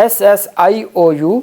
SSIOU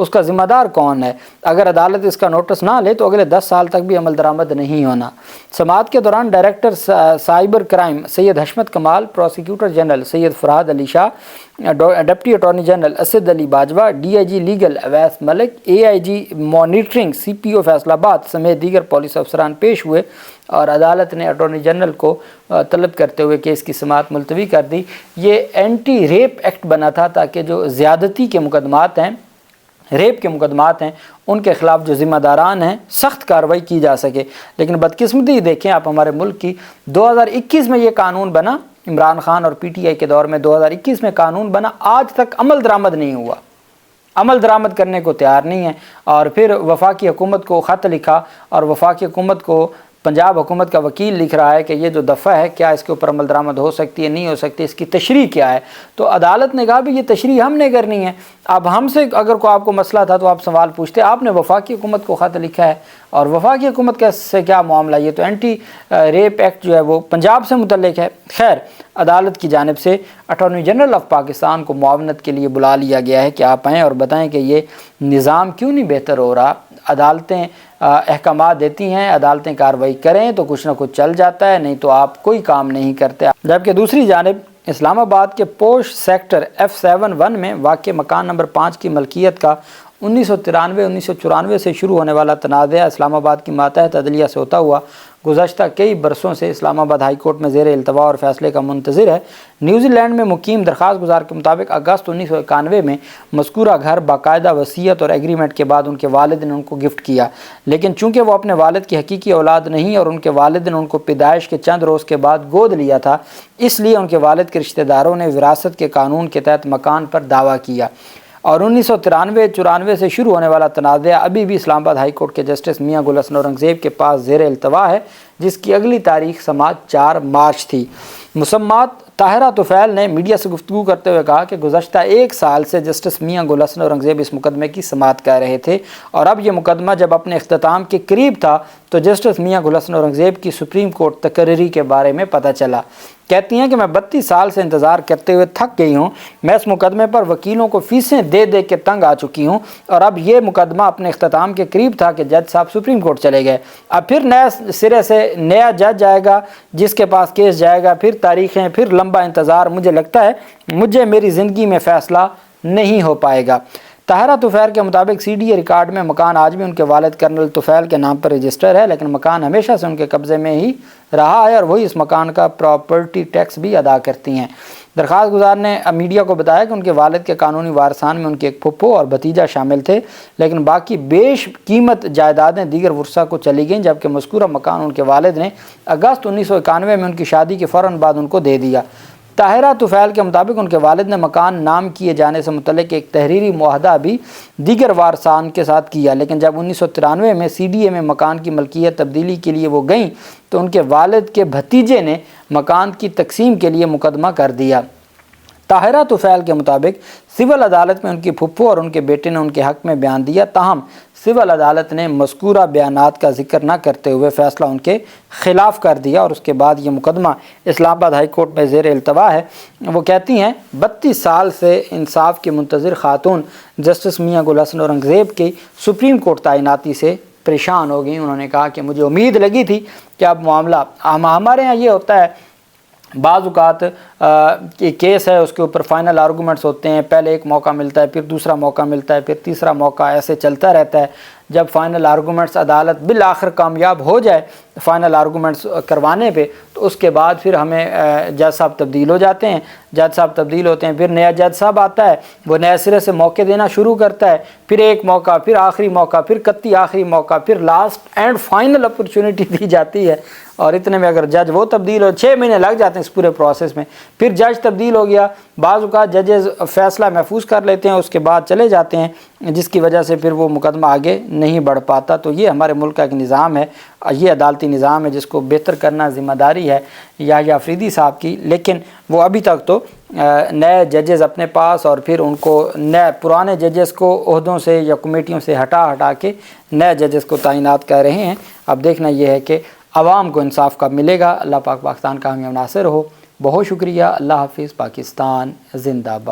اس کا ذمہ دار کون ہے؟ اگر عدالت اس کا نوٹس نہ لے تو اگلے 10 سال تک بھی عمل درآمد نہیں ہونا۔ سماعت کے دوران director cyber crime Syed Hashmat Kamal, prosecutor general Syed Farhad Ali Shah, deputy attorney general Asad Ali Bajwa, D I G legal Awais Malik, A I G monitoring C P O Faisalabad سمیت دیگر پولیس افسران پیش ہوئے اور عدالت نے اٹارنی جنرل کو طلب کرتے ہوئے کیس کی سماعت ملتوی کر دی۔ یہ اینٹی ریپ ایکٹ بنا تھا تاکہ جو زیادتی کے مقدمات ہیں، ریپ کے مقدمات ہیں، ان کے خلاف جو ذمہ داران ہیں سخت کارروائی کی جا سکے۔ لیکن بدقسمتی دیکھیں آپ ہمارے ملک کی، 2021 میں یہ قانون بنا، عمران خان اور پی ٹی آئی کے دور میں 2021 میں قانون بنا، آج تک عمل درآمد نہیں ہوا، عمل درآمد کرنے کو تیار نہیں ہے۔ اور پھر وفاقی حکومت کو خط لکھا اور وفاقی حکومت کو پنجاب حکومت کا وکیل لکھ رہا ہے کہ یہ جو دفعہ ہے کیا اس کے اوپر عمل درآمد ہو سکتی ہے، نہیں ہو سکتی، اس کی تشریح کیا ہے۔ تو عدالت نے کہا بھی یہ تشریح ہم نے کرنی ہے، اب ہم سے اگر کوئی آپ کو مسئلہ تھا تو آپ سوال پوچھتے، آپ نے وفاقی حکومت کو خط لکھا ہے اور وفاقی حکومت سے کیا معاملہ، یہ تو اینٹی ریپ ایکٹ جو ہے وہ پنجاب سے متعلق ہے۔ خیر، عدالت کی جانب سے اٹارنی جنرل آف پاکستان کو معاونت کے لیے بلا لیا گیا ہے کہ آپ آئیں اور بتائیں کہ یہ نظام کیوں نہیں بہتر ہو رہا۔ عدالتیں احکامات دیتی ہیں، عدالتیں کارروائی کریں تو کچھ نہ کچھ چل جاتا ہے، نہیں تو آپ کوئی کام نہیں کرتے۔ جبکہ دوسری جانب اسلام آباد کے پوش سیکٹر F71 میں واقع مکان نمبر 5 کی ملکیت کا 1993-1994 سے شروع ہونے والا تنازع اسلام آباد کی ماتحت عدلیہ سے ہوتا ہوا گزشتہ کئی برسوں سے اسلام آباد ہائی کورٹ میں زیر التوا اور فیصلے کا منتظر ہے۔ نیوزی لینڈ میں مقیم درخواست گزار کے مطابق اگست 1991 میں مذکورہ گھر باقاعدہ وصیت اور ایگریمنٹ کے بعد ان کے والد نے ان کو گفٹ کیا، لیکن چونکہ وہ اپنے والد کی حقیقی اولاد نہیں اور ان کے والد نے ان کو پیدائش کے چند روز کے بعد گود لیا تھا، اس لیے ان کے والد کے رشتہ داروں نے وراثت کے قانون کے تحت مکان پر دعویٰ کیا اور 1993-94 سے شروع ہونے والا تنازع ابھی بھی اسلام آباد ہائی کورٹ کے جسٹس میاں گل حسن اورنگزیب کے پاس زیر التوا ہے، جس کی اگلی تاریخ سماعت 4 مارچ تھی۔ مسمات طاہرہ طفیل نے میڈیا سے گفتگو کرتے ہوئے کہا کہ گزشتہ 1 سال سے جسٹس میاں گل حسن اورنگزیب اس مقدمے کی سماعت کر رہے تھے اور اب یہ مقدمہ جب اپنے اختتام کے قریب تھا تو جسٹس میاں گل حسن اورنگزیب کی سپریم کورٹ تقرری کے بارے میں پتہ چلا۔ کہتی ہیں کہ میں 32 سال سے انتظار کرتے ہوئے تھک گئی ہوں، میں اس مقدمے پر وکیلوں کو فیسیں دے دے کے تنگ آ چکی ہوں اور اب یہ مقدمہ اپنے اختتام کے قریب تھا کہ جج صاحب سپریم کورٹ چلے گئے، اب پھر نئے سرے سے نیا جج آئے گا جس کے پاس کیس جائے گا، پھر تاریخیں، پھر لمبا انتظار، مجھے لگتا ہے مجھے میری زندگی میں فیصلہ نہیں ہو پائے گا۔ طاہرہ طفیل کے مطابق سی ڈی اے ریکارڈ میں مکان آج بھی ان کے والد کرنل طفیل کے نام پر رجسٹر ہے، لیکن مکان ہمیشہ سے ان کے قبضے میں ہی رہا ہے اور وہی اس مکان کا پراپرٹی ٹیکس بھی ادا کرتی ہیں۔ درخواست گزار نے میڈیا کو بتایا کہ ان کے والد کے قانونی وارثان میں ان کے ایک پھپھو اور بھتیجا شامل تھے، لیکن باقی بیش قیمت جائیدادیں دیگر ورثاء کو چلی گئیں، جبکہ مذکورہ مکان ان کے والد نے اگست 1991 میں ان کی شادی کے فوراً بعد ان کو دے دیا۔ طاہرہ طفیل کے مطابق ان کے والد نے مکان نام کیے جانے سے متعلق ایک تحریری معاہدہ بھی دیگر وارثان کے ساتھ کیا، لیکن جب 1993 میں سی ڈی اے میں مکان کی ملکیت تبدیلی کے لیے وہ گئیں تو ان کے والد کے بھتیجے نے مکان کی تقسیم کے لیے مقدمہ کر دیا۔ طاہرہ طفیل کے مطابق سول عدالت میں ان کی پھپھو اور ان کے بیٹے نے ان کے حق میں بیان دیا، تاہم سول عدالت نے مذکورہ بیانات کا ذکر نہ کرتے ہوئے فیصلہ ان کے خلاف کر دیا اور اس کے بعد یہ مقدمہ اسلام آباد ہائی کورٹ میں زیر التوا ہے۔ وہ کہتی ہیں 32 سال سے انصاف کی منتظر خاتون جسٹس میاں گل حسن اورنگزیب کی سپریم کورٹ تعیناتی سے پریشان ہو گئیں۔ انہوں نے کہا کہ مجھے امید لگی تھی کہ اب معاملہ ہمارے ہاں یہ ہوتا ہے، بعض اوقات کیس ہے اس کے اوپر فائنل آرگومنٹس ہوتے ہیں، پہلے ایک موقع ملتا ہے، پھر دوسرا موقع ملتا ہے، پھر تیسرا موقع، ایسے چلتا رہتا ہے۔ جب فائنل آرگومنٹس عدالت بالآخر کامیاب ہو جائے فائنل آرگومنٹس کروانے پہ تو اس کے بعد پھر ہمیں جج صاحب تبدیل ہو جاتے ہیں، جج صاحب تبدیل ہوتے ہیں، پھر نیا جج صاحب آتا ہے، وہ نئے سرے سے موقع دینا شروع کرتا ہے، پھر ایک موقع، پھر آخری موقع، پھر قطعی آخری موقع، پھر لاسٹ اینڈ فائنل اپرچونٹی دی جاتی ہے، اور اتنے میں اگر جج وہ تبدیل ہو 6 مہینے لگ جاتے ہیں اس پورے پروسیس میں، پھر جج تبدیل ہو گیا، بعض اوقات ججز فیصلہ محفوظ کر لیتے ہیں، اس کے بعد چلے جاتے ہیں، جس کی وجہ سے پھر وہ مقدمہ آگے نہیں بڑھ پاتا۔ تو یہ ہمارے ملک کا ایک نظام ہے، یہ عدالتی نظام ہے جس کو بہتر کرنا ذمہ داری ہے یحییٰ آفریدی صاحب کی، لیکن وہ ابھی تک تو نئے ججز اپنے پاس اور پھر ان کو نئے پرانے ججز کو عہدوں سے یا کمیٹیوں سے ہٹا کے نئے ججز کو تعینات کر رہے ہیں۔ اب دیکھنا یہ ہے کہ عوام کو انصاف کب ملے گا۔ اللہ پاک پاکستان کا ہم ناصر ہو۔ بہت شکریہ۔ اللہ حافظ۔ پاکستان زندہ باد۔